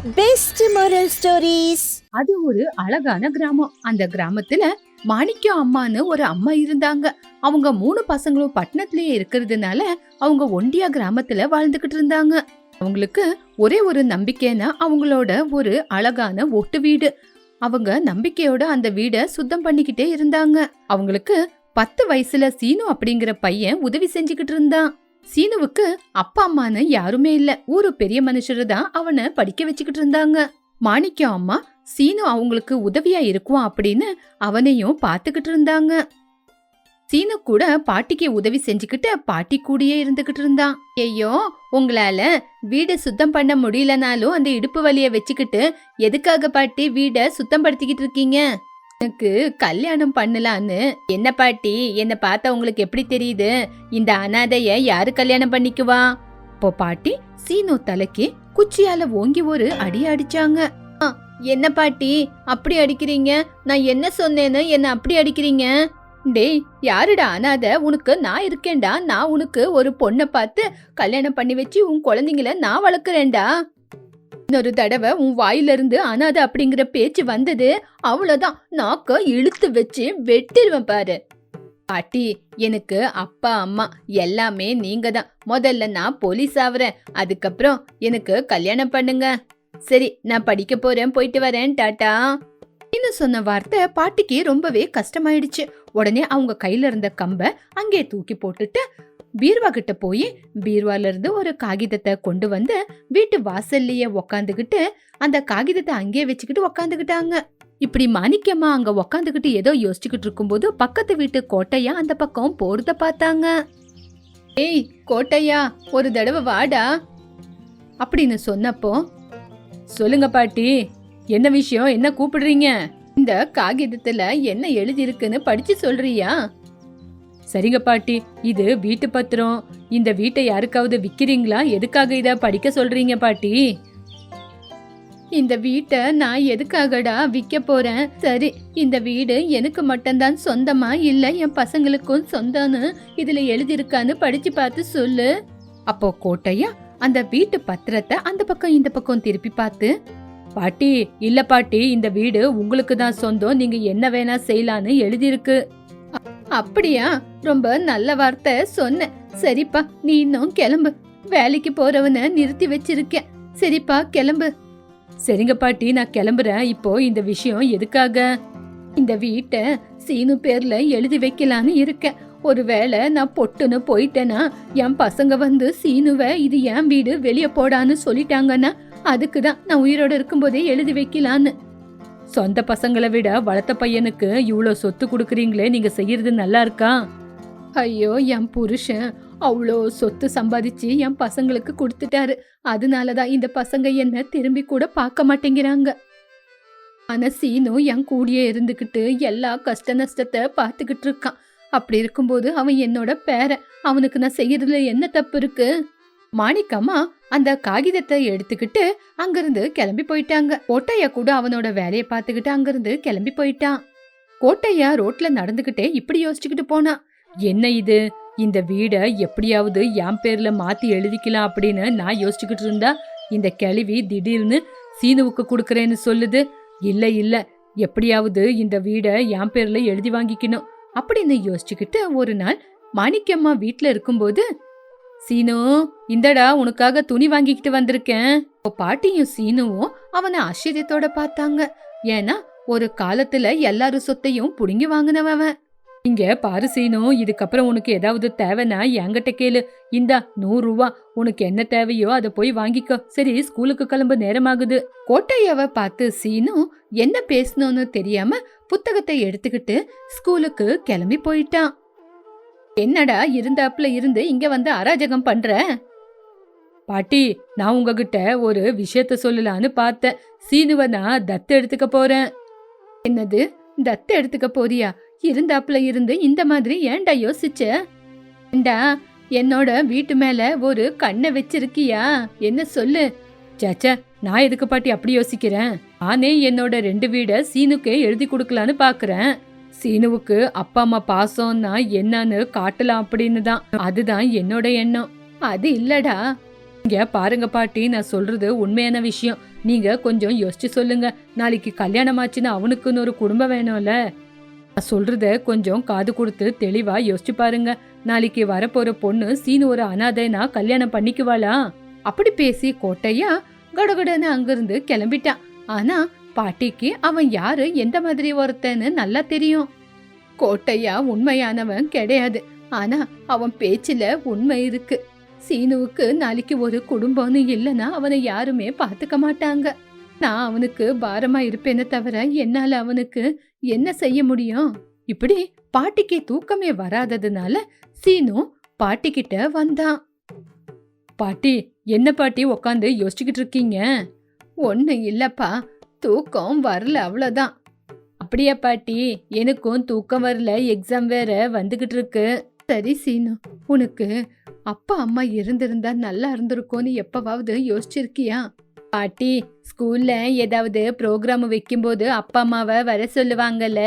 Best moral stories. அது ஒரு அழகான கிராமம். அந்த கிராமத்துல மாணிக்கம் அம்மான்னு ஒரு அம்மா இருந்தாங்க. அவங்க 3 பசங்களும் பட்டணத்திலேயே இருக்கிறதுனால அவங்க ஒண்டியா கிராமத்துல வாழ்ந்துகிட்டு இருந்தாங்க. அவங்களுக்கு ஒரே ஒரு நம்பிக்கைன்னா அவங்களோட ஒரு அழகான ஒட்டு வீடு. அவங்க நம்பிக்கையோட அந்த வீட சுத்தம் பண்ணிக்கிட்டே இருந்தாங்க. அவங்களுக்கு 10 வயசுல சீனு அப்படிங்கிற பையன் உதவி செஞ்சுக்கிட்டு இருந்தான். சீனுவுக்கு அப்பா அம்மான்னு யாருமே இல்ல. ஒரு பெரிய மனுஷரு தான் அவனை படிக்க வச்சுக்கிட்டு இருந்தாங்க. மாணிக்கம் அம்மா சீனு அவங்களுக்கு உதவியா இருக்கும் அப்படின்னு அவனையும் பாத்துக்கிட்டு இருந்தாங்க. சீனு கூட பாட்டிக்கு உதவி செஞ்சுக்கிட்டு பாட்டி கூடயே இருந்துகிட்டு இருந்தான். ஐயோ, உங்களால வீட சுத்தம் பண்ண முடியலனாலும் அந்த இடுப்பு வலிய வச்சுக்கிட்டு எதுக்காக பாட்டி வீட சுத்தம் படுத்திக்கிட்டு இருக்கீங்க? எனக்கு கல்யாணம் பண்ணலான்னு. என்ன பாட்டி, என்ன பார்த்தா உங்களுக்கு எப்படி தெரியுது? இந்த அனாதைய யாரு கல்யாணம் பண்ணிக்குவா? இப்போ பாட்டி சீனு தலைக்கு குச்சியால ஓங்கி ஒரு அடி அடிச்சாங்க. என்ன பாட்டி அப்படி அடிக்கிறீங்க? நான் என்ன சொன்னேன்னு என்ன அப்படி அடிக்கிறீங்க? டேய், யாருடா அனாதை? உனக்கு நான் இருக்கேன்டா. நான் உனக்கு ஒரு பொண்ணை பார்த்து கல்யாணம் பண்ணி வச்சு உன் குழந்தைங்கள நான் வளர்க்குறேன்டா. இன்னொரு தடவை உன் வாயிலிருந்து அனாதை அப்படிங்கிற பேச்சு வந்தது, அவ்வளவுதான், நாக்க இழுத்து வச்சு வெட்டிடுவேன் பாரு. பாட்டி, எனக்கு அப்பா அம்மா எல்லாமே நீங்க தான். முதல்ல நான் போலீஸ் ஆகுறேன், அதுக்கப்புறம் எனக்கு கல்யாணம் பண்ணுங்க. சரி, நான் படிக்க போறேன், போயிட்டு வரேன், டாட்டா. இன்னும் சொன்ன வார்த்தை பாட்டிக்கு ரொம்பவே கஷ்டமாயிடுச்சு. உடனே அவங்க கையில இருந்த கம்ப அங்கே தூக்கி போட்டுட்டு பீர்வா கிட்ட போய் பீர்வால இருந்து ஒரு காகிதத்தை கொண்டு வந்து வீட்டு வாசல்லையே உக்காந்துகிட்டு அந்த காகிதத்தை அங்கே வச்சுக்கிட்டு உக்காந்துகிட்டாங்க. இப்படி மாணிக்கம்மா அங்க உக்காந்துகிட்டு ஏதோ யோசிச்சுக்கிட்டு இருக்கும்போது பக்கத்து வீட்டு கோட்டையா அந்த பக்கம் போறத பார்த்தாங்க. ஏய் கோட்டையா, ஒரு தடவை வாடா அப்படின்னு சொன்னப்போ, சொல்லுங்க பாட்டி, என்ன விஷயம்? என்ன கூப்பிடுறீங்க? இந்த காகிதத்துல என்ன எழுதி இருக்குன்னு படிச்சு சொல்றியா? சரிங்க பாட்டி, இது வீட்டு பத்திரம். இந்த வீட்டை யாருக்காவது விக்கிறீங்களா? எதுக்காக இத படிக்க சொல்றீங்க பாட்டி? இந்த வீட்டை நான் எதுக்காகடா விற்க போறேன்? சரி, இந்த வீடு எனக்கு மட்டும்தான் சொந்தமா இல்ல என் பசங்களுக்கும் சொந்தம்னு இதுல எழுதிருக்கான்னு படிச்சு பார்த்து சொல்லு. அப்போ கோட்டையா அந்த வீட்டு பத்திரத்தை அந்த பக்கம் இந்த பக்கம் திருப்பி பார்த்து, பாட்டி, இல்ல பாட்டி, இந்த வீடு உங்களுக்கு தான் சொந்தம், நீங்க என்ன வேணா செய்யலான்னு எழுதிருக்கு. அப்படியா? ரொம்ப நல்ல வார்த்தை சொன்ன. சரிப்பா, நீ இன்னும் கிளம்பு. வேலைக்கு போறவன நிறுத்தி வச்சிருக்கேன். சரிப்பா, கிளம்பு. சரிங்க பாட்டி, நான் கிளம்புறேன். இப்போ இந்த விஷயம் எதுக்காக? இந்த வீட்டை சீனு பேர்ல எழுதி வைக்கலான்னு இருக்கேன். ஒருவேளை நான் பொட்டுன்னு போயிட்டேன்னா என் பசங்க வந்து சீனுவை இது என் வீடு, வெளியே போடான்னு சொல்லிட்டாங்கன்னா அதுக்குதான் நான் உயிரோட இருக்கும்போதே எழுதி வைக்கலான்னு. சொந்த பசங்களை விட வளர்த்த பையனுக்கு இவ்வளோ சொத்து கொடுக்குறீங்களே, நீங்க செய்யறது நல்லா இருக்கா? ஐயோ, என் புருஷன் அவ்வளோ சொத்து சம்பாதிச்சு என் பசங்களுக்கு கொடுத்துட்டாரு. அதனாலதான் இந்த பசங்க என்ன திரும்பி கூட பார்க்க மாட்டேங்கிறாங்க. ஆனா சீனு என் கூடியே இருந்துகிட்டு எல்லா கஷ்ட நஷ்டத்தை பார்த்துக்கிட்டு இருக்கான். அப்படி இருக்கும்போது அவன் என்னோட பேரன், அவனுக்கு நான் செய்யறதுல என்ன தப்பு இருக்கு? மாணிக்கம்மா அந்த காகிதத்தை எடுத்துக்கிட்டு அங்கிருந்து கிளம்பி போயிட்டாங்க. கோட்டையா கூட அவனோட வேலையை பார்த்துக்கிட்டு அங்கிருந்து கிளம்பி போயிட்டான். கோட்டையா ரோட்ல நடந்துகிட்டே இப்படி யோசிச்சுக்கிட்டு போனான். என்ன இது? இந்த வீட எப்படியாவது என் பேர்ல மாத்தி எழுதிக்கலாம் அப்படின்னு நான் யோசிச்சுக்கிட்டு இருந்தா இந்த கிழவி திடீர்னு சீனுவுக்கு கொடுக்கறேன்னு சொல்லுது. இல்ல இல்ல, எப்படியாவது இந்த வீட என் பேர்ல எழுதி வாங்கிக்கணும் அப்படின்னு யோசிச்சுக்கிட்டு ஒரு நாள் மாணிக்கம்மா வீட்டுல இருக்கும்போது, சீனு, இந்தடா உனக்காக துணி வாங்கிக்கிட்டு வந்திருக்கேன். பாட்டியும் சீனுவும் அவனை ஆச்சரியத்தோட பார்த்தாங்க. ஏன்னா ஒரு காலத்துல எல்லாரும் சொத்தையும் புடுங்கி வாங்கினவன். இங்க பாரு சீனு, இதுக்கப்புறம் உனக்கு ஏதாவது தேவைன்னா என்கிட்ட கேளு. இந்தா 100 ரூபா, உனக்கு என்ன தேவையோ அதை போய் வாங்கிக்கோ. சரி, ஸ்கூலுக்கு கிளம்ப நேரமாகுது. கோட்டையாவ பார்த்து சீனு என்ன பேசணும்னு தெரியாம புத்தகத்தை எடுத்துக்கிட்டு ஸ்கூலுக்கு கிளம்பி போயிட்டான். என்னடா இருந்தாப்புல இருந்து இங்க வந்து அராஜகம் பண்ற? பாட்டி, நான் உங்ககிட்ட ஒரு விஷயத்த சொல்லலான்னு பார்த்தேன். சீனுவை நான் தத்து எடுத்துக்க போறேன். என்னது, தத்து எடுத்துக்க போறியா? இருந்தாப்புல இருந்து இந்த மாதிரி ஏன்டா யோசிச்ச? ஏண்டா என்னோட வீட்டு மேல ஒரு கண்ணை வச்சிருக்கியா? என்ன சொல்லு. சேச்சா, நான் எதுக்கு பாட்டி அப்படி யோசிக்கிறேன்? நானே என்னோட 2 வீட சீனுக்கே எழுதி கொடுக்கலான்னு பாக்குறேன். சீனுவுக்கு அப்பா அம்மா பாசம்னா என்னன்னு காட்டலாம் அப்படின்னு தான். அதுதான் என்னோட எண்ணம். அது இல்லடா. இங்க பாருங்க பாட்டி, நான் சொல்றது உண்மையான விஷயம். நீங்க கொஞ்சம் யோசிச்சு சொல்லுங்க. நாளைக்கு கல்யாணம் ஆச்சுன்னா அவனுக்குன்னு ஒரு குடும்பம் வேணும்ல. நான் சொல்றத கொஞ்சம் காது கொடுத்து தெளிவா யோசிச்சு பாருங்க. நாளைக்கு வரப்போற பொண்ணு சீனு ஒரு அனாதைனா கல்யாணம் பண்ணிக்குவாளா? அப்படி பேசி கோட்டையா கடகடன்னு அங்கிருந்து கிளம்பிட்டான். ஆனா பாட்டிக்கு அவன் யாரு, எந்த மாதிரி ஒருத்தன்னு நல்லா தெரியும். கோட்டையா உண்மையானவன் கிடையாது. ஆனா அவன் பேச்சுல உண்மை இருக்கு. சீனுவுக்கு நாளைக்கு ஒரு குடும்பம்னு இல்லைன்னா அவனை யாருமே பாத்துக்க மாட்டாங்க. நான் அவனுக்கு பாரமா இருப்பேனே தவிர என்னால அவனுக்கு என்ன செய்ய முடியும்? இப்படி பாட்டிக்கு தூக்கமே வராததுனால சீனு பாட்டி கிட்ட வந்தான். பாட்டி, என்ன பாட்டி உக்காந்து யோசிச்சுக்கிட்டு இருக்கீங்க? ஒண்ணு இல்லப்பா, தூக்கம் வரல, அவ்வளவுதான். அப்படியா பாட்டி? எனக்கும் தூக்கம் வரல, எக்ஸாம் வேற வந்துகிட்டு இருக்கு. சரி சீனு, உனக்கு அப்பா அம்மா இருந்திருந்தா நல்லா இருந்திருக்கும்னு எப்பவாவது யோசிச்சிருக்கியா? பாட்டி, ஸ்கூல்ல ஏதாவது ப்ரோக்ராம் வைக்கும்போது அப்பா அம்மாவை வர சொல்லுவாங்கல்ல,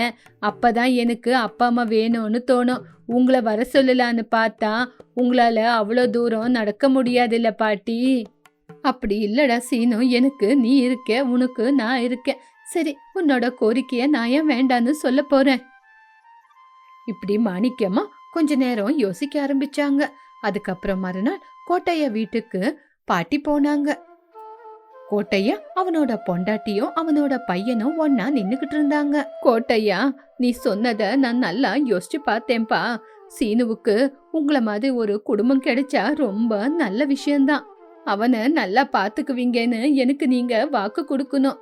அப்பதான் எனக்கு அப்பா அம்மா வேணும்னு தோணும். உங்களை வர சொல்லலான்னு பார்த்தா உங்களால அவ்வளோ தூரம் நடக்க முடியாதுல்ல பாட்டி. அப்படி இல்லடா சீனு, எனக்கு நீ இருக்க, உனக்கு நான் இருக்கேன். சரி, உன்னோட கோரிக்கைய நான் ஏன் வேண்டான்னு சொல்ல போறேன். இப்படி மாணிக்கமா கொஞ்ச நேரம் யோசிக்க ஆரம்பிச்சாங்க. அதுக்கப்புறம் மறுநாள் கோட்டையா வீட்டுக்கு பாட்டி போனாங்க. கோட்டையா அவனோட பொண்டாட்டியும் அவனோட பையனும் ஒன்னா நின்னுகிட்டு இருந்தாங்க. கோட்டையா, நீ சொன்னத நான் நல்லா யோசிச்சு பார்த்தேன்பா. சீனுவுக்கு உங்கள மாதிரி ஒரு குடும்பம் கிடைச்சா ரொம்ப நல்ல விஷயம்தான். அவனை நல்லா பாத்துக்குவீங்கன்னு எனக்கு நீங்க வாக்கு கொடுக்கணும்.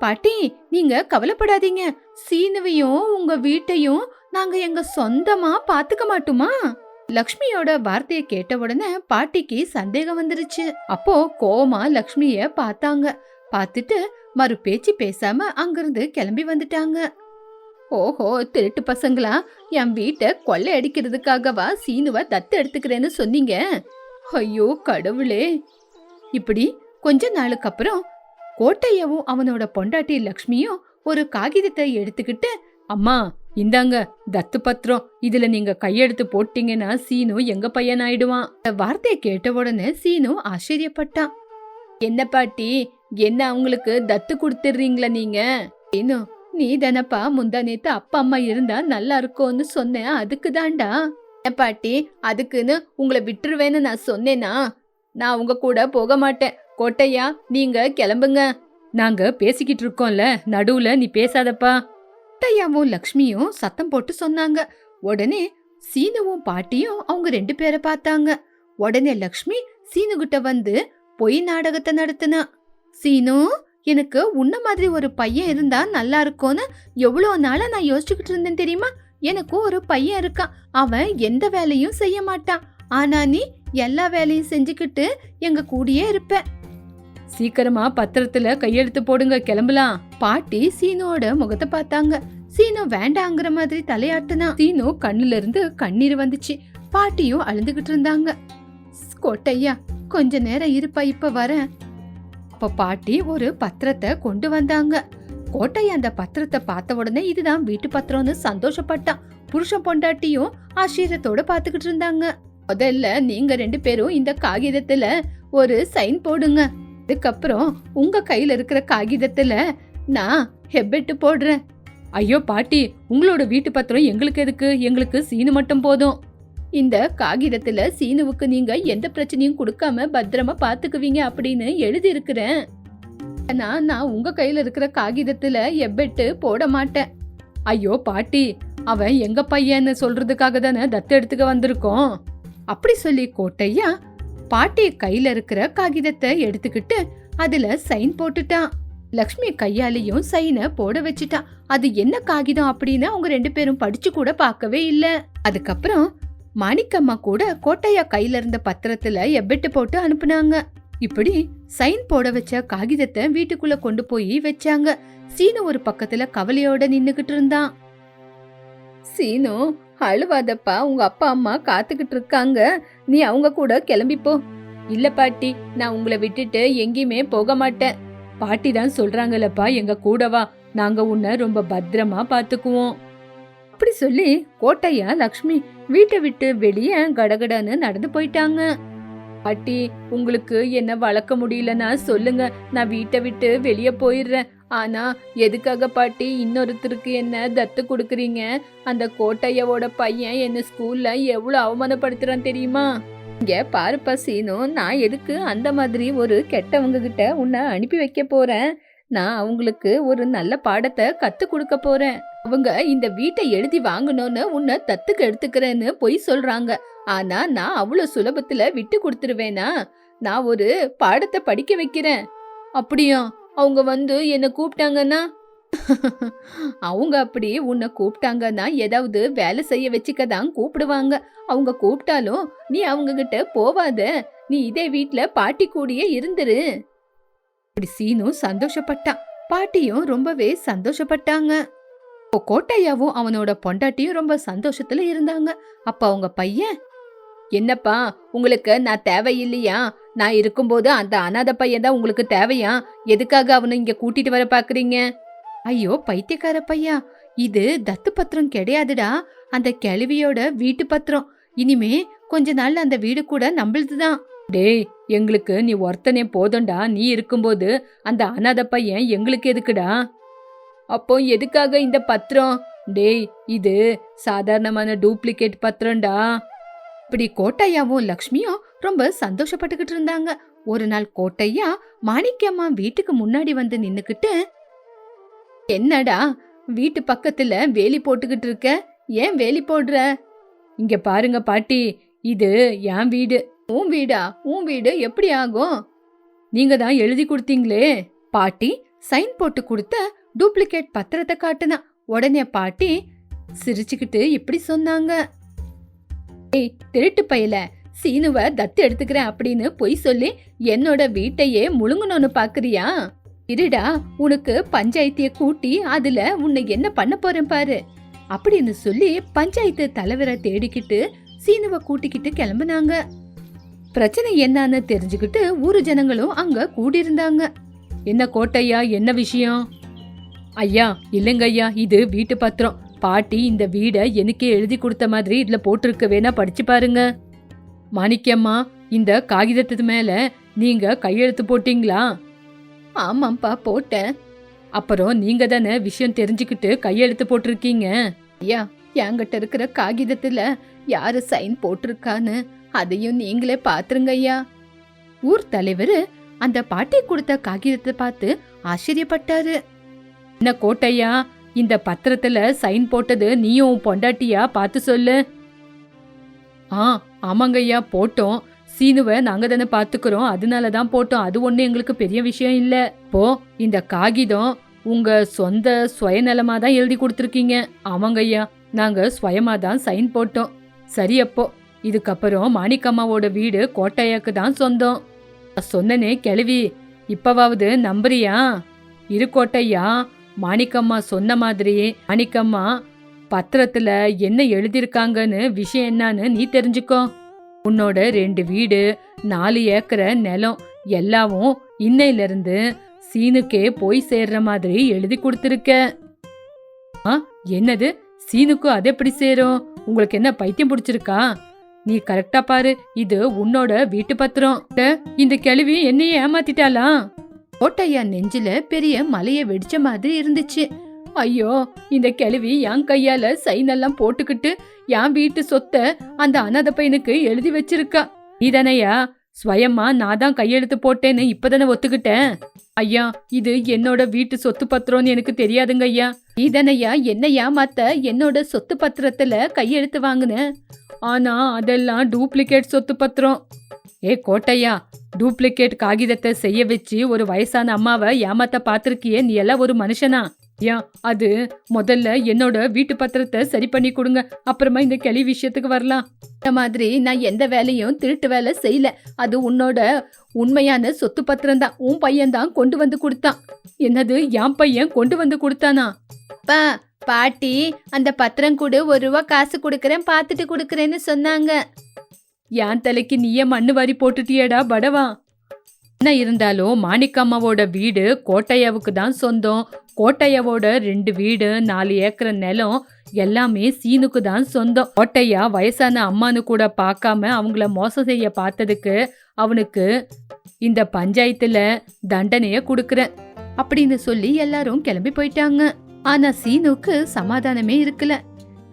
பாட்டி, நீங்க கவலைப்படாதீங்க. சீனுவையும் உங்க வீட்டையும் நாங்க எங்க சொந்தமா பாத்துக்க மாட்டோமா? லக்ஷ்மியோட வார்த்தையை கேட்ட உடனே பாட்டிக்கு சந்தேகம் வந்துருச்சு. அப்போ கோவமா லக்ஷ்மிய பார்த்தாங்க. பார்த்துட்டு மறு பேச்சு பேசாம அங்கிருந்து கிளம்பி வந்துட்டாங்க. ஓஹோ, திருட்டு பசங்களா, என் வீட்டை கொள்ளை அடிக்கிறதுக்காகவா சீனுவ தத்து எடுத்துக்கிறேன்னு சொன்னீங்க? ஐயோ கடவுளே! இப்படி கொஞ்ச நாளுக்கு அப்புறம் கோட்டையவும் அவனோட பொண்டாட்டி லக்ஷ்மியும் ஒரு காகிதத்தை எடுத்துக்கிட்டு, அம்மா இந்தாங்க தத்து பத்திரம், இதுல நீங்க கையெடுத்து போட்டீங்கன்னா சீனு எங்க பையன் ஆயிடுவான். வார்த்தையை கேட்ட உடனே சீனு ஆச்சரியப்பட்டான். என்ன பாட்டி, என்ன அவங்களுக்கு தத்து கொடுத்துடுறீங்களா நீங்க? சீனு, நீ தானப்பா முந்தா நேத்து அப்பா அம்மா இருந்தா நல்லா இருக்கும்னு சொன்னேன், அதுக்கு தான்டா. பாட்டி, அதுக்குன்னு உங்களை விட்டுருவேன்னு நான் சொன்னேனா? நான் உங்க கூட போக மாட்டேன். கோட்டையா, நீங்க கிளம்புங்க. நாங்க பேசிக்கிட்டு இருக்கோம்ல, நடுவுல நீ பேசாதப்பா. கோட்டையாவும் லக்ஷ்மியும் சத்தம் போட்டு சொன்னாங்க. உடனே சீனுவும் பாட்டியும் அவங்க 2 பேரை பார்த்தாங்க. உடனே லக்ஷ்மி சீனுகிட்ட வந்து பொய் நாடகத்தை நடத்தினா. சீனு, எனக்கு உன்ன மாதிரி ஒரு பையன் இருந்தா நல்லா இருக்கும்னு எவ்வளவு நாளா நான் யோசிச்சுக்கிட்டு இருந்தேன் தெரியுமா? எனக்கும் ஒரு பையன் இருக்கான். அவன் எந்த வேலையும் செய்ய மாட்டான். ஆனா நீ எல்லா வேலையும் செஞ்சுக்கிட்டு எங்க கூடயே இருப்ப. சீக்கிரமா பத்திரத்துல கையெழுத்து போடுங்க, கிளம்பலாம். பாட்டி சீனோட முகத்தை பார்த்தாங்க. சீனு வேண்டாங்கிற மாதிரி தலையாட்டுனா. சீனு கண்ணுல இருந்து கண்ணீர் வந்துச்சு. பாட்டியும் அழுந்துகிட்டு இருந்தாங்க. கோட்டையா, கொஞ்ச நேரம் இருப்பா, இப்ப வரேன். அப்ப பாட்டி ஒரு பத்திரத்தை கொண்டு வந்தாங்க. கோட்டையா அந்த பத்திரத்தை பார்த்த உடனே இதுதான் வீட்டு பத்திரம்னு சந்தோஷப்பட்டான். புருஷன் பொண்டாட்டியும் ஆச்சரியத்தோட பாத்துக்கிட்டு இருந்தாங்க. முதல்ல நீங்க 2 பேரும் இந்த காகிதத்துல ஒரு சைன் போடுங்க. அதுக்கப்புறம் உங்க கையில இருக்கிற காகிதத்துல நான் ஹெப்பெட்டு போடுறேன். ஐயோ பாட்டி, உங்களோட வீட்டு பத்திரம் எங்களுக்கு எதுக்கு? எங்களுக்கு சீனு மட்டும் போதும். இந்த காகிதத்துல சீனுவுக்கு நீங்க எந்த பிரச்சனையும் கொடுக்காம பத்திரமா பாத்துக்குவீங்க அப்படின்னு எழுதி இருக்கிறேன். நான் உங்க கையில இருக்கிற காகிதத்துல ஹெப்பெட்டு போட மாட்டேன். ஐயோ பாட்டி, அவன் எங்க பையன்னு சொல்றதுக்காக தானே தத்து எடுத்துக்க வந்திருக்கோம். அப்படி சொல்லி கோட்டையா பாட்டி கையில இருக்கிற காகிதத்தை எடுத்துக்கிட்டு அதுல சைன் போட்டுட்டான். லக்ஷ்மி கையாலையும் சைனை போட வச்சுட்டான். அது என்ன காகிதம் அப்படின்னு அவங்க 2 பேரும் படிச்சு கூட பார்க்கவே இல்ல. அதுக்கப்புறம் மாணிக்கம்மா கூட கோட்டையா கையில இருந்த பத்திரத்துல எப்பெட்டு போட்டு அனுப்புனாங்க. இப்படி சைன் போட வச்ச காகிதத்தை வீட்டுக்குள்ள கொண்டு போய் வச்சாங்க. சீனு ஒரு பக்கத்துல கவலையோட நின்னுகிட்டு இருந்தான். சீனு, அழுவாதப்பா, உங்க அப்பா அம்மா காத்துக்கிட்டு இருக்காங்க. நீ அவங்க கூட கிளம்பிப்போ. இல்ல பாட்டி, நான் உங்களை விட்டுட்டு எங்கேயுமே போக மாட்டேன். பாட்டி தான் சொல்றாங்கல்லப்பா, எங்க கூடவா, நாங்க உன்னை ரொம்ப பத்திரமா பாத்துக்குவோம். அப்படி சொல்லி கோட்டையா லக்ஷ்மி வீட்டை விட்டு வெளியே கடகடன்னு நடந்து போயிட்டாங்க. பாட்டி, உங்களுக்கு என்ன வளர்க்க முடியலன்னா சொல்லுங்க, நான் வீட்டை விட்டு வெளியே போயிடுறேன். ஆனா எதுக்காக பாட்டி இன்னொருத்தருக்கு என்ன தத்து கொடுக்குறீங்க? அந்த கோட்டையோட பையன் என்ன ஸ்கூல்ல எவ்வளவு அவமானப்படுத்துறான் தெரியுமா? இங்க பாருப்பா சீனு, நான் எதுக்கு அந்த மாதிரி ஒரு கெட்டவங்க கிட்ட உன்னை அனுப்பி வைக்க போறேன்? நான் அவங்களுக்கு ஒரு நல்ல பாடத்தை கத்து கொடுக்க போறேன். அவங்க இந்த வீட்டை எழுதி வாங்கணும்னு உன்னை தத்துக்கு எடுத்துக்கிறேன்னு பொய் சொல்றாங்க. ஆனா நான் அவ்வளவு சுலபத்துல விட்டு கொடுத்துருவேனா? நான் ஒரு பாடத்தை படிக்க வைக்கிறேன். அப்படியா? அவங்க வந்து என்ன கூப்பிட்டாங்கன்னா? அவங்க அப்படி உன்னை கூப்பிட்டாங்கன்னா ஏதாவது வேலை செய்ய வச்சுக்க தான் கூப்பிடுவாங்க. அவங்க கூப்பிட்டாலும் நீ அவங்க கிட்ட போவாத. நீ இதே வீட்ல பாட்டி கூடயே இருந்துரு. இப்படி சீனு சந்தோஷப்பட்டான். பாட்டியும் ரொம்பவே சந்தோஷப்பட்டாங்க. இப்போ கோட்டையாவும் அவனோட பொண்டாட்டியும் ரொம்ப சந்தோஷத்துல இருந்தாங்க. அப்ப அவங்க பையன், என்னப்பா உங்களுக்கு நான் தேவையில்லையா? நான் இருக்கும்போது அந்த அனாதை பையன் தான் உங்களுக்கு தேவையா? எதுக்காக அவனை இங்க கூட்டிட்டு வர பாக்குறீங்க? ஐயோ பைத்தியக்கார பையா, இது தத்து பத்திரம் கிடையாதுடா, அந்த கிழவியோட வீட்டு பத்திரம். இனிமே கொஞ்ச நாள் அந்த வீடு கூட நம்மளுதுதான். டேய், எங்களுக்கு நீ ஒருத்தனே போதும்டா. நீ இருக்கும்போது அந்த அனாதை பையன் எங்களுக்கு எதுக்குடா? அப்போ எதுக்காக இந்த பத்திரம்? டேய், இது சாதாரணமான டூப்ளிகேட் பத்திரம்டா. இப்படி கோட்டையாவும் லக்ஷ்மியும் ரொம்ப சந்தோஷப்பட்டுக்கிட்டு இருந்தாங்க. ஒரு நாள் கோட்டையா மாணிக்கம்மா வீட்டுக்கு முன்னாடி வந்து நின்னுக்கிட்டு, என்னடா வீட்டு பக்கத்துல வேலி போட்டுக்கிட்டு இருக்க? ஏன் வேலி போடுற? இங்க பாருங்க பாட்டி, இது என் வீடு. உன் வீடா? உன் வீடு எப்படி ஆகும்? நீங்க தான் எழுதி கொடுத்தீங்களே. பாட்டி சைன் போட்டு கொடுத்த டூப்ளிகேட் பத்திரத்தை காட்டுனா. உடனே பாட்டி சிரிச்சுக்கிட்டு இப்படி சொன்னாங்க, ஏய் திருட்டு பயல, சீனுவ தத்து எடுத்துக்கிறேன் அப்படின்னு பொய் சொல்லி என்னோட வீட்டையே முழுங்கணும்னு பாக்குறியா? இருடா, உனக்கு பஞ்சாயத்திய கூட்டி அதுல உன்னை என்ன பண்ண போறேன் பாரு அப்படின்னு சொல்லி பஞ்சாயத்து தலைவரை தேடிக்கிட்டு சீனுவ கூட்டிக்கிட்டு கிளம்புனாங்க. பிரச்சனை என்னன்னு தெரிஞ்சுக்கிட்டு ஊரு ஜனங்களும் அங்க கூடியிருந்தாங்க. என்ன கோட்டையா, என்ன விஷயம்? ஐயா, இல்லைங்க ஐயா, இது வீட்டு பத்திரம். பாட்டி இந்த வீட எனக்கே எழுதி கொடுத்த மாதிரி இதுல போட்டிருக்க, வேணா படிச்சு பாருங்க. மாணிக்கம்மா, இந்த காகிதத்து மேல நீங்க கையெழுத்து போட்டீங்களா? ஆமாப்பா போட்டேன். அப்புறம் நீங்க தானே விஷயம் தெரிஞ்சுக்கிட்டு கையெழுத்து போட்டிருக்கீங்க. ஐயா, என்கிட்ட இருக்கிற காகிதத்துல யாரு சைன் போட்டிருக்கான்னு அதையும் நீங்களே பாத்துருங்க ஐயா. ஊர் தலைவர் அந்த பாட்டி கொடுத்த காகிதத்தை பார்த்து ஆச்சரியப்பட்டாரு. என்ன கோட்டையா, இந்த பத்திரத்துல சைன் போட்டது நீயும் பொண்டாட்டியா? பார்த்து சொல்லு. ஆமாங்க ஐயா, போட்டோம். சீனுவை நாங்க தானே பாத்துக்கிறோம், அதனாலதான் போட்டோம். அது ஒண்ணு எங்களுக்கு பெரிய விஷயம் இல்ல. இப்போ இந்த காகிதம் உங்க சொந்த சுயநலமா தான் எழுதி கொடுத்துருக்கீங்க. ஆமாங்க ஐயா, நாங்க சுயமா தான் சைன் போட்டோம். சரி, அப்போ இதுக்கப்புறம் மாணிக்கம்மாவோட வீடு கோட்டையாக்கு தான் சொந்தம். சொன்னனே கிழவி, இப்பவாவது நம்புறியா? இரு கோட்டையா, மாணிக்கம்மா சொன்ன மாதிரி மாணிக்கம்மா பத்திரத்துல என்ன எழுதிருக்காங்கன்னு விஷயம் என்னன்னு நீ தெரிஞ்சுக்கோ. உன்னோட 2 வீடு, 4 ஏக்கரை நிலம் எல்லாவும் இன்னையில இருந்து சீனுக்கே போய் சேர்ற மாதிரி எழுதி கொடுத்துருக்க. என்னது, சீனுக்கு அது எப்படி சேரும்? உங்களுக்கு என்ன பைத்தியம் பிடிச்சிருக்கா? நீ கரெக்டா பாரு, இது உன்னோட வீட்டு பத்திரம். இந்த கிழவி என்னைய ஏமாத்திட்டாளா? கோட்டையா நெஞ்சில பெரிய மலைய வெடிச்ச மாதிரி இருந்துச்சு. ஐயோ, இந்த கிழவி என் கையால சைன் எல்லாம் போட்டுக்கிட்டு என் வீட்டு சொத்தை அந்த அனாதை பையனுக்கு எழுதி வச்சிருக்கா. நீதானையா ஸ்வயமா நான் தான் கையெழுத்து போட்டேன்னு இப்பதானே ஒத்துக்கிட்டேன். ஐயா, இது என்னோட வீட்டு சொத்து பத்திரம்னு எனக்கு தெரியாதுங்க ஐயா. நீதானையா என்ன ஏமாத்த என்னோட சொத்து பத்திரத்துல கையெழுத்து வாங்குன. ஆனா அதெல்லாம் டூப்ளிகேட் சொத்து பத்திரம். ஏ கோட்டையா, டூப்ளிகேட் காகிதத்தை செய்ய வச்சு ஒரு வயசான அம்மாவை ஏமாத்த பாத்திருக்கியே, நீ எல்லாம் ஒரு மனுஷனா? ஏன், அது முதல்ல என்னோட வீட்டு பத்திரத்தை சரி பண்ணி கொடுங்க, அப்புறமா இந்த கிளி விஷயத்துக்கு வரலாம். இந்த மாதிரி நான் எந்த வேலையும் திருட்டு வேலை செய்யல. அது உன்னோட உண்மையான சொத்து பத்திரம் தான். உன் பையன் தான் கொண்டு வந்து கொடுத்தான். என்னது, என் பையன் கொண்டு வந்து கொடுத்தானா? பாட்டி அந்த பத்திரம் கூட ₹1 காசு கொடுக்கறேன், பாத்துட்டு கொடுக்கறேன்னு சொன்னாங்க. என் தலைக்கு நீயே மண்ணு வாரி போட்டுட்டியடா படவா. என்ன இருந்தாலும் மாணிக்கம்மாவோட வீடு கோட்டையாவுக்கு தான் சொந்தம். கோட்டையாவோட 2 வீடு, 4 ஏக்கர் நிலம் எல்லாமே சீனுக்கு தான் சொந்தம். கோட்டையா வயசான அம்மானு கூட பார்க்காம அவங்கள மோசம் செய்ய பார்த்ததுக்கு அவனுக்கு இந்த பஞ்சாயத்துல தண்டனைய கொடுக்கறேன் அப்படின்னு சொல்லி எல்லாரும் கிளம்பி போயிட்டாங்க. ஆனா சீனுக்கு சமாதானமே இருக்கல.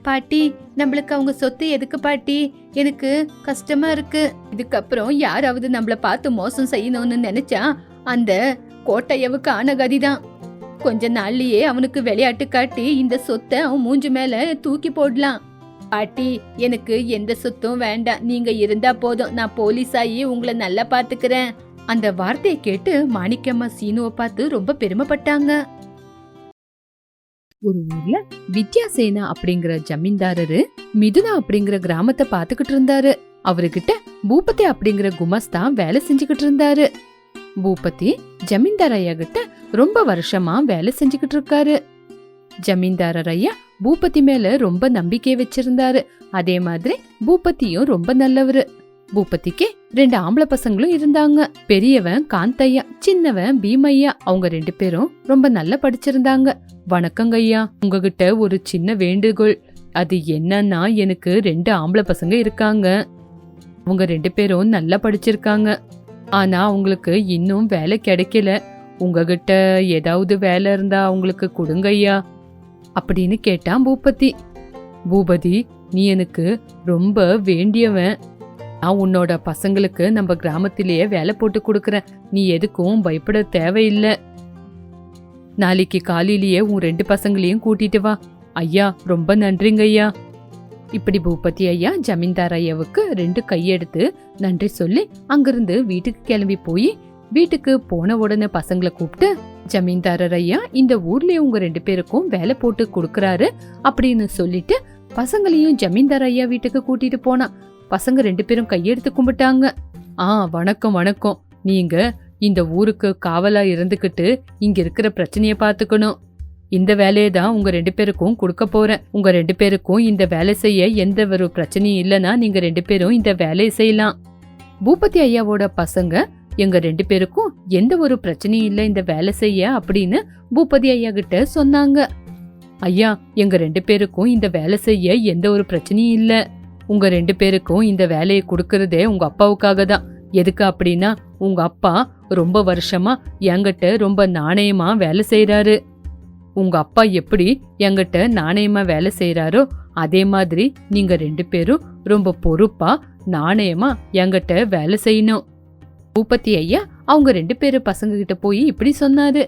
பாட்டி, நம்மளுக்கு அவங்க சொத்து எதுக்கு பாட்டி? எனக்கு கஷ்டமா இருக்கு. இதுக்கப்புறம் யாராவது நம்மள பார்த்து மோசம் செய்யணும்னு நினைச்சா அந்த கோட்டையவுக்கு ஆன கதிதான். கொஞ்ச நாள்லயே அவனுக்கு விளையாட்டு காட்டி இந்த சொத்தை அவன் மூஞ்சி மேல தூக்கி போடலாம். பாட்டி, எனக்கு எந்த சொத்தும் வேண்டாம், நீங்க இருந்தா போதும். நான் போலீஸ் ஆகி உங்களை நல்லா பாத்துக்கிறேன். அந்த வார்த்தையை கேட்டு மாணிக்கம்மா சீனுவை பார்த்து ரொம்ப பெருமைப்பட்டாங்க. ஒரு ஊர்ல வித்யாசேனா அப்படிங்கிற ஜமீன்தாரரு மிதுனா அப்படிங்கிற கிராமத்தை பாத்துக்கிட்டு இருந்தாரு. அவர்கிட்ட பூபதி அப்படிங்கிற குமஸ்தா வேலை செஞ்சுக்கிட்டு இருந்தாரு. பூபதி ஜமீன்தார் ஐயா கிட்ட ரொம்ப வருஷமா வேலை செஞ்சுக்கிட்டு இருக்காரு. ஜமீன்தாரர் ஐயா பூபதி மேல ரொம்ப நம்பிக்கை வச்சிருந்தாரு. அதே மாதிரி பூபதியும் ரொம்ப நல்லவரு. பூபதிக்கு 2 ஆம்பளை பசங்களும் இருந்தாங்க. பெரியவன் காந்தையா, சின்னவன் பீமையா. அவங்க 2 பேரும் ரொம்ப நல்லா படிச்சிருந்தாங்க. வணக்கங்க ஐயா, உங்ககிட்ட ஒரு சின்ன வேண்டுகோள். அது என்னன்னா, எனக்கு 2 ஆம்பளை பசங்க இருக்காங்க. அவங்க 2 பேரும் நல்லா படிச்சிருக்காங்க. ஆனா அவங்களுக்கு இன்னும் வேலை கிடைக்கல. உங்ககிட்ட ஏதாவது வேலை இருந்தா அவங்களுக்கு கொடுங்க ஐயா அப்படின்னு கேட்டான் பூபதி. பூபதி, நீ எனக்கு ரொம்ப வேண்டியவன். நான் உன்னோட பசங்களுக்கு நம்ம கிராமத்திலேயே வேலை போட்டு கொடுக்கறேன். நீ எதுக்கும் பயப்பட தேவையில்லை. நாளைக்கு காலையிலேயே உன் 2 பசங்களையும் கூட்டிட்டு வா. ஐயா, ரொம்ப நன்றிங்க ஐயா. இப்படி பூபதி ஐயா ஜமீன்தார் ஐயாவுக்கு 2 கையெடுத்து நன்றி சொல்லி அங்கிருந்து வீட்டுக்கு கிளம்பி போய் வீட்டுக்கு போன உடனே பசங்களை கூப்பிட்டு, ஜமீன்தாரர் ஐயா இந்த ஊர்லயே உங்க 2 பேருக்கும் வேலை போட்டு கொடுக்கறாரு அப்படின்னு சொல்லிட்டு பசங்களையும் ஜமீன்தார் ஐயா வீட்டுக்கு கூட்டிட்டு போனா. பசங்க 2 பேரும் கையெடுத்து கும்பிட்டாங்க. வணக்கம் வணக்கம். நீங்க இந்த ஊருக்கு காவலா இருந்துகிட்டு இங்க இருக்கிற பிரச்சனைய பாத்துக்கணும். இந்த வேலையை தான் உங்க 2 பேருக்கும் கொடுக்க போறேன். உங்க 2 பேருக்கும் இந்த வேலை செய்ய எந்த ஒரு பிரச்சனையும் இல்லைன்னா நீங்க 2 பேரும் இந்த வேலையை செய்யலாம். பூபதி ஐயாவோட பசங்க எங்க 2 பேருக்கும் எந்த ஒரு பிரச்சனையும் இல்லை இந்த வேலை செய்ய அப்படின்னு பூபதி ஐயா கிட்ட சொன்னாங்க. ஐயா, எங்க 2 பேருக்கும் இந்த வேலை செய்ய எந்த ஒரு பிரச்சனையும் இல்ல. உங்க 2 பேருக்கும் இந்த வேலையை கொடுக்கறதே உங்க அப்பாவுக்காக தான். எதுக்கு அப்படின்னா, உங்க அப்பா ரொம்ப வருஷமா என்கிட்ட ரொம்ப நாணயமா வேலை செய்யறாரு. உங்க அப்பா எப்படி என்கிட்ட நாணயமா வேலை செய்யறாரோ அதே மாதிரி நீங்க 2 பேரும் ரொம்ப பொறுப்பா நாணயமா என்கிட்ட வேலை செய்யணும். பூபதி ஐயா அவங்க 2 பேரு பசங்க கிட்ட போய் இப்படி சொன்னாரு.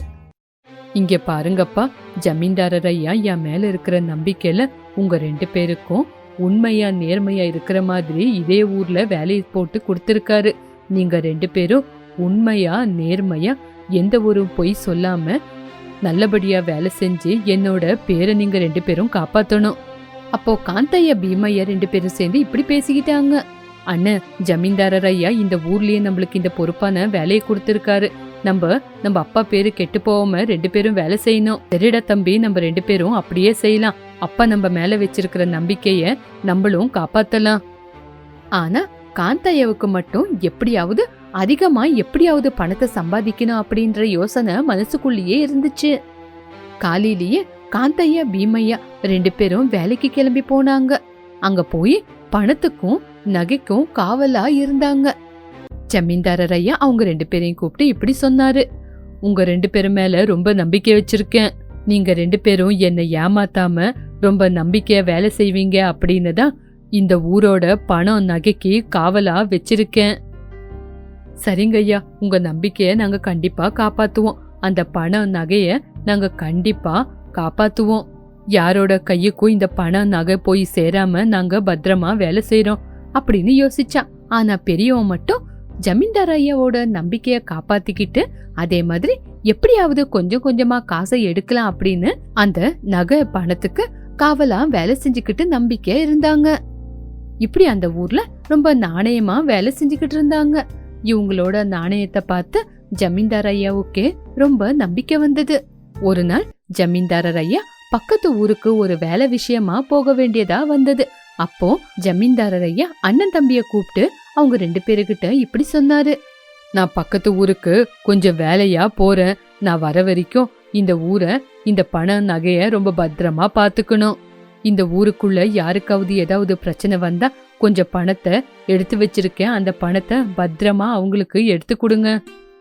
இங்க பாருங்கப்பா, ஜமீன்தாரர் ஐயா என் மேல இருக்கிற நம்பிக்கையில உங்க 2 பேருக்கும் உண்மையா நேர்மையா இருக்கிற மாதிரி இதே ஊர்ல வேலையை போட்டு கொடுத்திருக்காரு. நீங்க 2 பேரும் உண்மையா நேர்மையா எந்த ஒரு பொய் சொல்லாம நல்லபடியா வேலை செஞ்சு என்னோட பேரை நீங்க 2 பேரும் காப்பாத்தணும். அப்போ காந்தையா பீமையா 2 பேரும் சேர்ந்து இப்படி பேசிக்கிட்டாங்க. அண்ணன், ஜமீன்தாரர் ஐயா இந்த ஊர்லயே நம்மளுக்கு இந்த பொறுப்பான வேலையை கொடுத்திருக்காரு. நம்ம அப்பா பேரு கெட்டு போகாம 2 பேரும் வேலை செய்யணும். சரிடா தம்பி, நம்ம 2 பேரும் அப்படியே செய்யலாம். அப்பா நம்ம மேல வச்சிருக்கிற நம்பிக்கைய நம்மளும் காப்பாத்தலாம். ஆனா காந்தையாவுக்கு மட்டும் எப்படியாவது அதிகமா எப்படியாவது பணத்தை சம்பாதிக்கணும் அப்படின்ற யோசனை மனசுக்குள்ளேயே இருந்துச்சு. காலையிலேயே காந்தையா பீமையா 2 பேரும் வேலைக்கு கிளம்பி போனாங்க. அங்க போய் பணத்துக்கும் நகைக்கும் காவலா இருந்தாங்க. ஜமீன்தாரர் ஐயா அவங்க 2 பேரையும் கூப்பிட்டு இப்படி சொன்னாரு. உங்க 2 பேரும் மேல ரொம்ப நம்பிக்கை வச்சிருக்கேன். நீங்க 2 பேரும் என்னை ஏமாத்தாம ரொம்ப நம்பிக்கையா வேலை செய்வீங்க அப்படின்னு தான் இந்த ஊரோட பணம் நகைக்கு காவலா வச்சிருக்கேன். சரிங்க ஐயா, உங்க நம்பிக்கைய நாங்க கண்டிப்பா காப்பாத்துவோம். அந்த பணம் நகைய நாங்க கண்டிப்பா காப்பாத்துவோம். யாரோட கையுக்கும் இந்த பணம் நகை போய் சேராம நாங்க பத்திரமா வேலை செய்யறோம் அப்படின்னு யோசிச்சான். ஆனா பெரியவன் மட்டும் ஜமீன்தார் ஐயாவோட நம்பிக்கைய காப்பாத்திக்கிட்டு அதே மாதிரி எப்படியாவது கொஞ்சம் கொஞ்சமா காசை எடுக்கலாம் அப்படின்னு அந்த நகை பணத்துக்கு காவலா வேலை செஞ்சுக்கிட்டு நம்பிக்கையா இருந்தாங்க. இப்படி அந்த ஊர்ல ரொம்ப நாணயமா வேலை செஞ்சுக்கிட்டு இருந்தாங்க. இவங்களோட நாணயத்தை பார்த்து ஜமீன்தார் ஐயாவுக்கே ரொம்ப நம்பிக்கை வந்தது. ஒரு நாள் ஜமீன்தாரர் ஐயா பக்கத்து ஊருக்கு ஒரு வேலை விஷயமா போக வேண்டியதா வந்தது. அப்போ ஜமீன்தாரர் ஐயா அண்ணன் தம்பிய கூப்பிட்டு அவங்க 2 பேருக்கிட்ட இப்படி சொன்னாரு. நான் பக்கத்து ஊருக்கு கொஞ்சம் வேலையா போறேன். நான் வர வரைக்கும் இந்த ஊரை இந்த பண நகைய ரொம்ப பத்திரமா பாத்துக்கணும். இந்த ஊருக்குள்ள யாருக்காவது ஏதாவது பிரச்சனை வந்தா கொஞ்சம் பணத்தை எடுத்து வச்சிருக்கேன், அந்த பணத்தை பத்திரமா அவங்களுக்கு எடுத்து கொடுங்க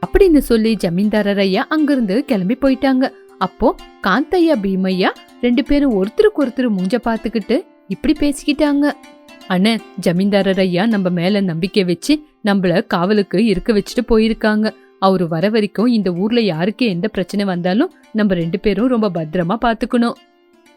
அப்படின்னு சொல்லி ஜமீன்தாரர் ஐயா அங்கிருந்து கிளம்பி போயிட்டாங்க. அப்போ காந்தையா பீமையா 2 பேரும் ஒருத்தருக்கு ஒருத்தர் மூஞ்ச பாத்துக்கிட்டு இப்படி பேசிக்கிட்டாங்க. அண்ணே, ஜமீன்தாரர் ஐயா நம்ம மேல நம்பிக்கை வச்சு நம்மள காவலுக்கு இருக்க வச்சுட்டு போயிருக்காங்க. அவரு வர வரைக்கும் இந்த ஊர்ல யாருக்கு எந்த பிரச்சனை வந்தாலும் நம்ம 2 பேரும் ரொம்ப பத்திரமா பாத்துக்கணும்.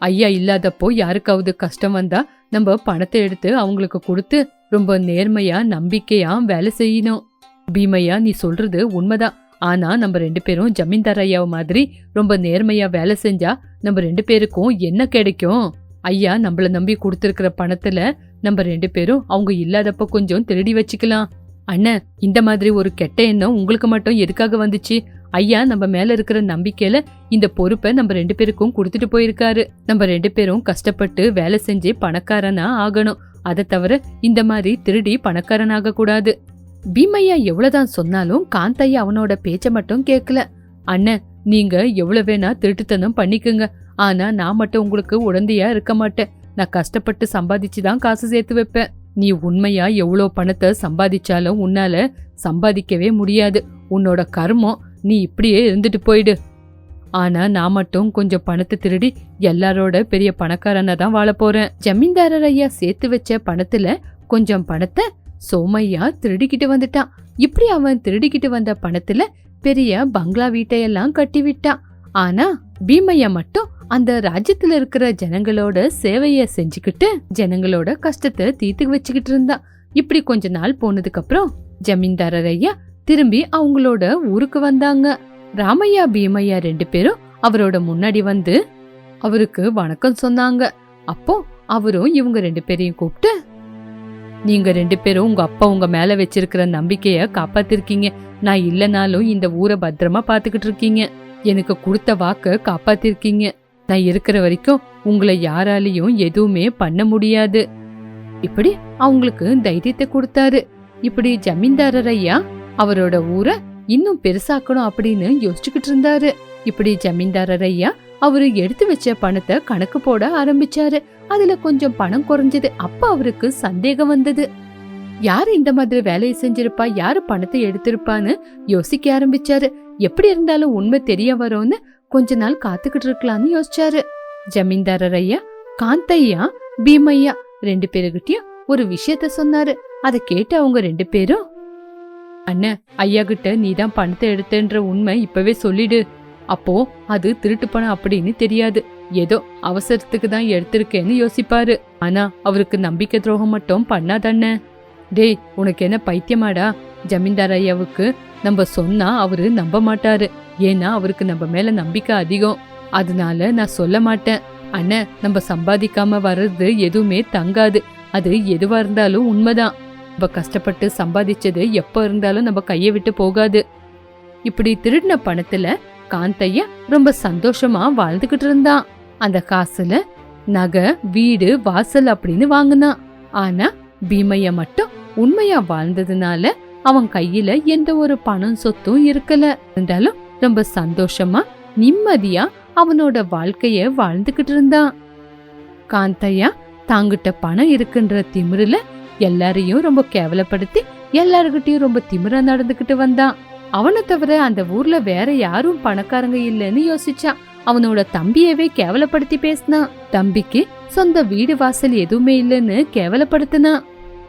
ஐயா இல்லாதப்போ யாருக்காவது கஷ்டம் வந்தா நம்ம பணத்தை எடுத்து அவங்களுக்கு கொடுத்து ரொம்ப நேர்மையா நம்பிக்கையா வேலை செய்யணும். பீமையா, நீ சொல்றது உண்மைதான். ஆனா நம்ம 2 பேரும் ஜமீன்தார் ஐயா மாதிரி ரொம்ப நேர்மையா வேலை செஞ்சா நம்ம 2 பேருக்கும் என்ன கிடைக்கும்? ஐயா நம்மள நம்பி கொடுத்திருக்கிற பணத்துல நம்ம 2 பேரும் அவங்க இல்லாதப்ப கொஞ்சம் திருடி வச்சுக்கலாம். அண்ணன், இந்த மாதிரி ஒரு கெட்ட எண்ணம் உங்களுக்கு மட்டும் எதுக்காக வந்துச்சு? ஐயா நம்ம மேல இருக்கிற நம்பிக்கையில இந்த பொறுப்பை நம்ம 2 பேருக்கும் கொடுத்துட்டு போயிருக்காரு. நம்ம 2 பேரும் கஷ்டப்பட்டு வேலை செஞ்சு பணக்காரனா ஆகணும். அதை தவிர இந்த மாதிரி திருடி பணக்காரனாக கூடாது. பீமையா எவ்வளவுதான் சொன்னாலும் காந்தையா அவனோட பேச்ச மட்டும் கேட்கல. அண்ணன், நீங்க எவ்வளவு வேணா திருட்டுத்தனம் பண்ணிக்குங்க, ஆனா நான் மட்டும் உங்களுக்கு உடந்தையா இருக்க மாட்டேன். நான் கஷ்டப்பட்டு சம்பாதிச்சுதான் காசு சேர்த்து வைப்பேன். நீ உண்மையா எவ்வளவு பணத்தை சம்பாதிச்சாலும் உன்னால சம்பாதிக்கவே முடியாது. உன்னோட கர்மம், நீ இப்படியே இருந்துட்டு போயிடு. ஆனா நான் மட்டும் கொஞ்சம் பணத்தை திருடி எல்லாரோட பெரிய பணக்காரனா தான் வாழ போறேன். ஜமீன்தாரர் ஐயா சேர்த்து வச்ச பணத்துல கொஞ்சம் பணத்தை சோமையா திருடிக்கிட்டு வந்துட்டான். இப்படி அவன் திருடிக்கிட்டு வந்த பணத்துல பெரிய பங்களா வீட்டையெல்லாம் கட்டி விட்டான். ஆனா பீமையா மட்டும் அந்த ராஜ்யத்துல இருக்கிற ஜனங்களோட சேவைய செஞ்சுக்கிட்டு ஜனங்களோட கஷ்டத்தை தீர்த்து வச்சுக்கிட்டு இருந்தான். இப்படி கொஞ்ச நாள் போனதுக்கு அப்புறம் ஜமீன்தாரர் ஐயா திரும்பி அவங்களோட ஊருக்கு வந்தாங்க. ராமையா பீமையா 2 பேரும் அவரோட முன்னாடி வந்து அவருக்கு வணக்கம் சொன்னாங்க. அப்போ அவரும் இவங்க 2 பேரையும் கூப்பிட்டு, நீங்க 2 பேரும் உங்க அப்பா உங்க மேல வச்சிருக்கிற நம்பிக்கைய காப்பாத்திருக்கீங்க. நான் இல்லனாலும் இந்த ஊரை பத்திரமா பாத்துக்கிட்டு இருக்கீங்க. எனக்கு கொடுத்த வாக்க காப்பாத்திருக்கீங்க. நான் இருக்கிற வரைக்கும் உங்களை யாராலையும் எதுவுமே பண்ண முடியாது. இப்படி அவங்களுக்கு தைரியத்தை கொடுத்தாரு. இப்படி ஜமீன்தாரர் ஐயா அவரோட ஊரை இன்னும் பெருசாக்கணும் அப்படின்னு யோசிச்சுக்கிட்டு இருந்தாரு. இப்படி ஜமீன்தாரர் ஐயா அவரு எடுத்து வச்ச பணத்தை கணக்கு போட ஆரம்பிச்சாரு. அதுல கொஞ்சம் பணம் குறைஞ்சது. அப்ப அவருக்கு சந்தேகம் வந்தது. யாரு இந்த மாதிரி வேலையை செஞ்சிருப்பா, யாரு பணத்தை எடுத்திருப்பான்னு யோசிக்க ஆரம்பிச்சாரு. எப்படி இருந்தாலும் உண்மை தெரிய வரும்னு கொஞ்ச நாள் காத்துக்கிட்டு இருக்கலாம்னு யோசிச்சாரு. ஜமீன்தாரர் ஐயா காந்தையா பீமையா 2 பேருகிட்டயும் ஒரு விஷயத்த சொன்னாரு. அதை கேட்டு அவங்க 2 பேரும், அண்ணன், ஐயா கிட்ட நீதான் பணத்தை எடுத்தன்ற உண்மை இப்பவே சொல்லிடு. அப்போ அது திருட்டு பணம் அப்படின்னு தெரியாது. ஏதோ அவசரத்துக்கு தான் எடுத்திருக்கேன்னு யோசிப்பாரு. ஆனா அவருக்கு நம்பிக்கை துரோகம் மட்டும் பண்ணாதண்ண. டேய், உனக்கு என்ன பைத்தியமாடா? ஜமீன்தார் ஐயாவுக்கு நம்ம சொன்னா அவரு நம்ப மாட்டாரு. ஏன்னா அவருக்கு நம்ம மேல நம்பிக்கை அதிகம். அதனால நான் சொல்ல மாட்டேன். அண்ணன், நம்ம சம்பாதிக்காம வர்றது எதுவுமே தங்காது. அது எதுவா இருந்தாலும் உண்மைதான். நம்ம கஷ்டப்பட்டு சம்பாதிச்சது எப்ப இருந்தாலும் நம்ம கையை விட்டு போகாது. இப்படி திருடின பணத்துல காந்தையா ரொம்ப சந்தோஷமா வாழ்ந்துகிட்டு இருந்தான். அந்த காசுல நகை, வீடு, வாசல் அப்படின்னு வாங்கினான். ஆனா பீமையா மட்டும் உண்மையா வாழ்ந்ததுனால அவன் கையில எந்த ஒரு பணம் சொத்தும் இருக்கல. இருந்தாலும் ரொம்ப சந்தோஷமா நிம்மதியா அவனோட வாழ்க்கைய வாழ்ந்துகிட்டு இருந்தான். காந்தையா தாங்கிட்ட பணம் இருக்குன்ற திமிருல எல்லாரையும் ரொம்ப கேவலப்படுத்தி எல்லாருகிட்டயும் ரொம்ப திமிரா நடந்துகிட்டு வந்தான். அவனை தவிர அந்த ஊர்ல வேற யாரும் பணக்காரங்க இல்லைன்னு யோசிச்சான். அவனோட தம்பியவே கேவலப்படுத்தி பேசினான். தம்பிக்கு சொந்த வீடு வாசல் எதுவுமே இல்லைன்னு கேவலப்படுத்தினான்.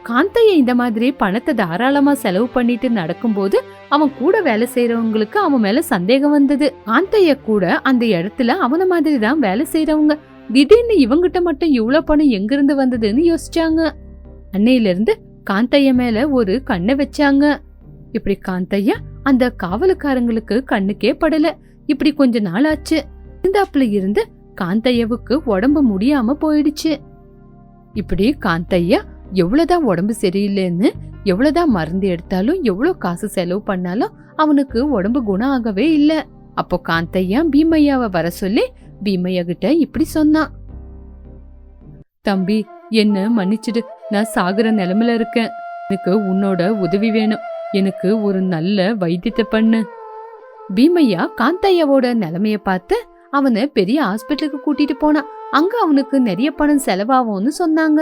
காந்தைய இந்த மாதிரி பணத்தை தாராளமா செலவு பண்ணிட்டு நடக்கும்போது அவன் கூட வேலை செய்யறவங்களுக்கு அவன் மேல சந்தேகம் வந்தது. காந்தைய கூட அந்த இடத்துல அவன மாதிரி தான் வேலை செய்யறவங்க திடீர்னு இவங்கிட்ட மட்டும் இவ்வளவு பணம் எங்கிருந்து வந்ததுன்னு யோசிச்சாங்க. அன்னையில இருந்து காந்தைய மேல ஒரு கண்ணை வச்சாங்க. இப்படி காந்தையா அந்த காவலுக்காரங்களுக்கு கண்ணுக்கே படல. இப்படி கொஞ்ச நாள் ஆச்சு. இருந்தாப்புல இருந்து காந்தையாவுக்கு உடம்பு முடியாம போயிடுச்சு. இப்படி காந்தையா எவ்வளவுதான் உடம்பு சரியில்லைன்னு எவ்வளவுதான் மருந்து எடுத்தாலும் எவ்வளவு காசு செலவு பண்ணாலும் அவனுக்கு உடம்பு குணம் ஆகவே இல்ல. அப்போ காந்தையா பீமையாவை வர சொல்லி பீமையா கிட்ட இப்படி சொன்னான். தம்பி, என்ன மன்னிச்சிடு. நான் சாகுற நிலைமையில இருக்கேன். எனக்கு உன்னோட உதவி வேணும். எனக்கு ஒரு நல்ல வைத்தியத்தை பண்ணு. பீமையா காந்தையாவோட நிலைமைய பார்த்து அவனை பெரிய ஹாஸ்பிட்டலுக்கு கூட்டிட்டு போனான். அங்க அவனுக்கு நிறைய பணம் செலவாகும்னு சொன்னாங்க.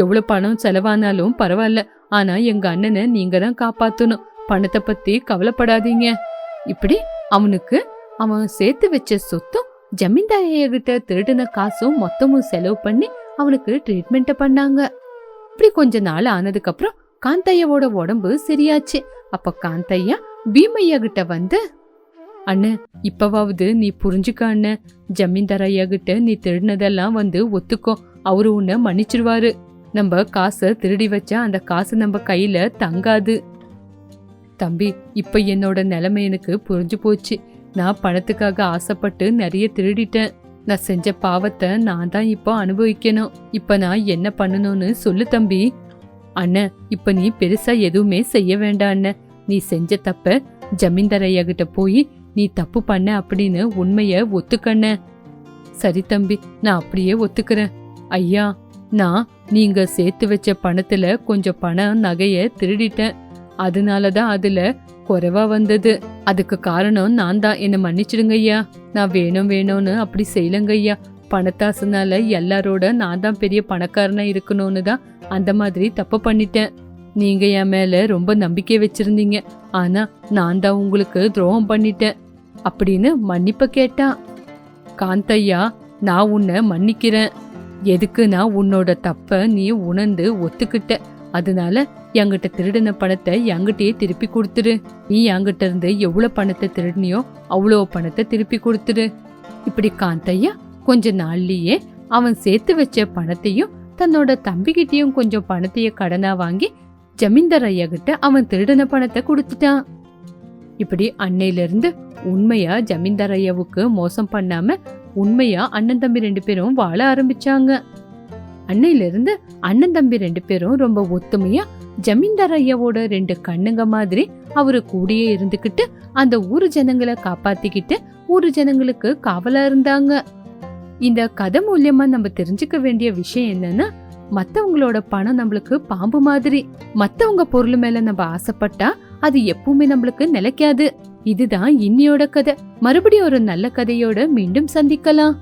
எவ்வளவு பணம் செலவானாலும் பரவாயில்ல, ஆனா எங்க அண்ணனை நீங்க தான் காப்பாத்தணும், பணத்தை பத்தி கவலைப்படாதீங்க. இப்படி அவனுக்கு அவன் சேர்த்து வச்ச சொத்தும் ஜமீன்தாரிய கிட்ட திருடின காசும் மொத்தமும் செலவு பண்ணி அவனுக்கு ட்ரீட்மெண்ட் பண்ணாங்க. இப்படி கொஞ்ச நாள் ஆனதுக்கு அப்புறம் காந்தையாவோட உடம்பு சரியாச்சு. அப்ப காந்தையா பீமையா கிட்ட வந்து, அண்ணன் இப்பவாவது நீ புரிஞ்சுக்க அண்ணன், ஜமீன்தார் ஐயா கிட்ட நீ திருடினதெல்லாம் வந்து ஒத்துக்கோ, அவரு உன்னை மன்னிச்சிருவாரு. நம்ம காசை திருடி வச்சா அந்த காசு நம்ம கையில தங்காது. தம்பி, இப்ப என்னோட நிலைமை எனக்கு புரிஞ்சு போச்சு. நான் பணத்துக்காக ஆசைப்பட்டு நிறைய திருடிட்டேன். நான் செஞ்ச பாவத்தை நான் தான் இப்போ அனுபவிக்கணும். இப்ப நான் என்ன பண்ணணும்னு சொல்லு தம்பி. அண்ணன், இப்ப நீ பெருசா எதுவுமே செய்ய வேண்டாம் அண்ணன். நீ செஞ்ச தப்ப ஜமீன்தார் ஐயா கிட்ட போய் நீ தப்பு பண்ண அப்படின்னு உண்மைய ஒத்துக்கண்ண. சரி தம்பி, நான் அப்படியே ஒத்துக்கிறேன். ஐயா, நான் நீங்க சேர்த்து வச்ச பணத்துல கொஞ்சம் பணம் நகைய திருடிட்டேன். அதனாலதான் அதுல குறைவா வந்தது. அதுக்கு காரணம் நான் தான், என்ன மன்னிச்சிடுங்க ஐயா. நான் வேணும்னு அப்படி செய்யலங்க ஐயா. பணத்தாசனால எல்லாரோட நான் தான் பெரிய பணக்காரனா இருக்கணும்னு தான் அந்த மாதிரி தப்பு பண்ணிட்டேன். நீங்க என் மேல ரொம்ப நம்பிக்கை வச்சிருந்தீங்க, ஆனா நான் தான் உங்களுக்கு துரோகம் பண்ணிட்டேன் அப்படின்னு மன்னிப்ப கேட்டான். காந்தையா, நான் உன்னை மன்னிக்கிறேன். எதுக்குன்னா உன்னோட தப்ப நீ உணர்ந்து ஒத்துக்கிட்ட. அதனால என்கிட்ட திருடின பணத்தை என்கிட்டயே திருப்பி கொடுத்துரு. நீ என்கிட்ட இருந்து எவ்வளவு பணத்தை திருடினியோ அவ்வளோ பணத்தை திருப்பி கொடுத்துரு. இப்படி காந்தையா கொஞ்ச நாள்லயே அவன் சேர்த்து வச்ச பணத்தையும் தன்னோட தம்பிகிட்டையும் கொஞ்சம் பணத்தைய கடனா வாங்கி ஜமீன்தார் ஐயா கிட்ட அவன் திருடின பணத்தை கொடுத்துட்டான். இப்படி அன்னையில இருந்து உண்மையா ஜமீன்தார் ஐயாவுக்கு மோசம் பண்ணாம உண்மையா அண்ணன் தம்பி 2 பேரும் வாழ ஆரம்பிச்சாங்க. அன்னையில இருந்து அண்ணன் தம்பி 2 பேரும் ரொம்ப ஒத்துமையா ஜமீன்தார் ஐயாவோட 2 கண்ணுங்க மாதிரி அவரு கூடயே இருந்துகிட்டு அந்த ஊரு ஜனங்களை காப்பாத்திக்கிட்டு ஊரு ஜனங்களுக்கு காவலா இருந்தாங்க. இந்த கதை மூலியமா நம்ம தெரிஞ்சுக்க வேண்டிய விஷயம் என்னன்னா, மத்தவங்களோட பணம் நம்மளுக்கு பாம்பு மாதிரி. மத்தவங்க பொருள் மேல நம்ம ஆசைப்பட்டா அது எப்பவுமே நம்மளுக்கு நிலைக்காது. இதுதான் இன்னியோட கதை. மறுபடியும் ஒரு நல்ல கதையோட மீண்டும் சந்திக்கலாம்.